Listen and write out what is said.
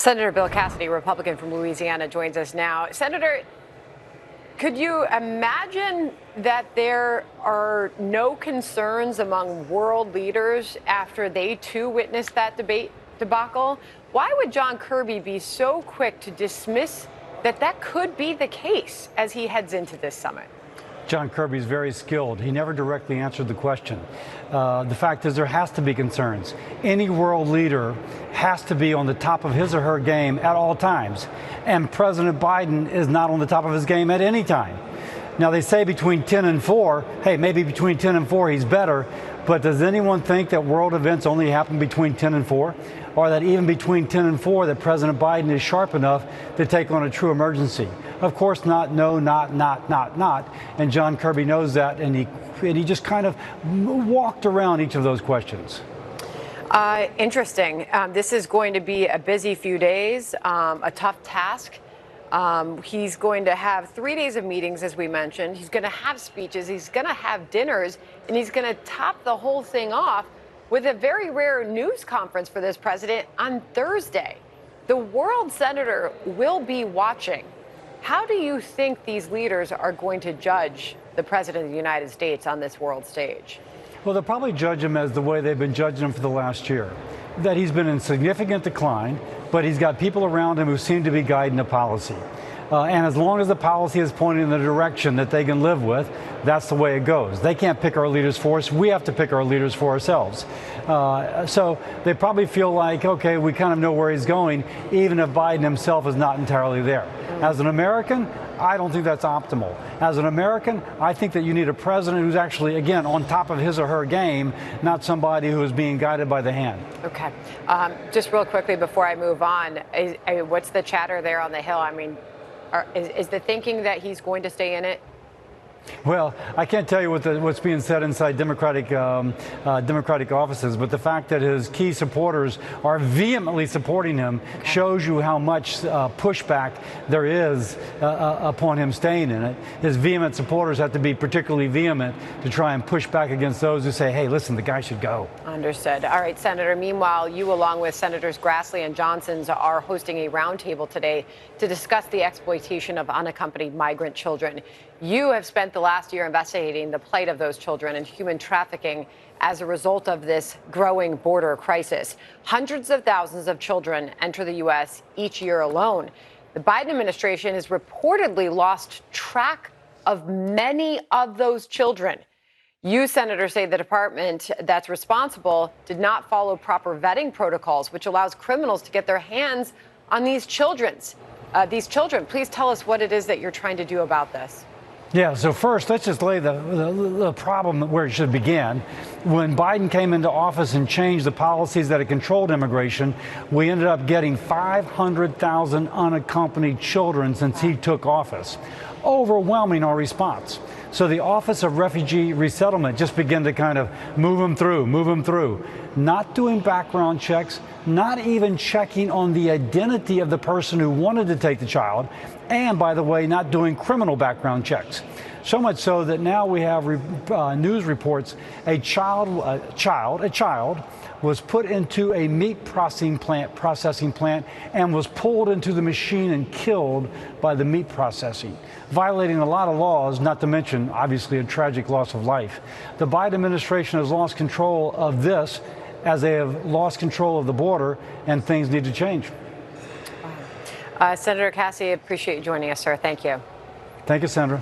Senator Bill Cassidy, Republican from Louisiana, joins us now. Senator, could you imagine that there are no concerns among world leaders after they too witnessed that debate debacle? Why would John Kirby be so quick to dismiss that could be the case as he heads into this summit? John Kirby is very skilled. He never directly answered the question. The fact is there has to be concerns. Any world leader has to be on the top of his or her game at all times. And President Biden is not on the top of his game at any time. Now, they say between 10 and 4, hey, maybe between 10 and 4 he's better, but does anyone think that world events only happen between 10 and 4? Or that even between 10 and 4 that President Biden is sharp enough to take on a true emergency? Of course not, no, not. And John Kirby knows that, and he just kind of walked around each of those questions. Interesting. This is going to be a busy few days, a tough task. He's going to have 3 days of meetings, as we mentioned. He's going to have speeches. He's going to have dinners, and he's going to top the whole thing off with a very rare news conference for this president on Thursday. The world senator will be watching. How do you think these leaders are going to judge the president of the United States on this world stage? Well, they'll probably judge him as the way they've been judging him for the last year, that he's been in significant decline, but he's got people around him who seem to be guiding the policy. And as long as the policy is pointing in the direction that they can live with, that's the way it goes. They can't pick our leaders for us. We have to pick our leaders for ourselves. So they probably feel like, okay, we kind of know where he's going, even if Biden himself is not entirely there. As an American, I don't think that's optimal. As an American, I think that you need a president who's actually, again, on top of his or her game, not somebody who is being guided by the hand. Okay. Just real quickly before I move on, what's the chatter there on the Hill? I mean, is the thinking that he's going to stay in it? Well, I can't tell you what's being said inside Democratic offices, but the fact that his key supporters are vehemently supporting him shows you how much pushback there is upon him staying in it. His vehement supporters have to be particularly vehement to try and push back against those who say, hey, listen, the guy should go. Understood. All right, Senator. Meanwhile, you, along with Senators Grassley and Johnson, are hosting a roundtable today to discuss the exploitation of unaccompanied migrant children. You have spent the last year investigating the plight of those children and human trafficking as a result of this growing border crisis. Hundreds of thousands of children enter the U.S. each year alone. The Biden administration has reportedly lost track of many of those children. You, Senator, say the department that's responsible did not follow proper vetting protocols, which allows criminals to get their hands on these children. Please tell us what it is that you're trying to do about this. Yeah, so first, let's just lay the problem where it should begin. When Biden came into office and changed the policies that had controlled immigration, we ended up getting 500,000 unaccompanied children since he took office, overwhelming our response. So the Office of Refugee Resettlement just began to kind of move them through, not doing background checks, not even checking on the identity of the person who wanted to take the child, and, by the way, not doing criminal background checks. So much so that now we have news reports a child was put into a meat processing plant and was pulled into the machine and killed by the meat processing, violating a lot of laws, not to mention, obviously, a tragic loss of life. The Biden administration has lost control of this as they have lost control of the border, and things need to change. Senator Cassidy, I appreciate you joining us, sir. Thank you. Thank you, Senator.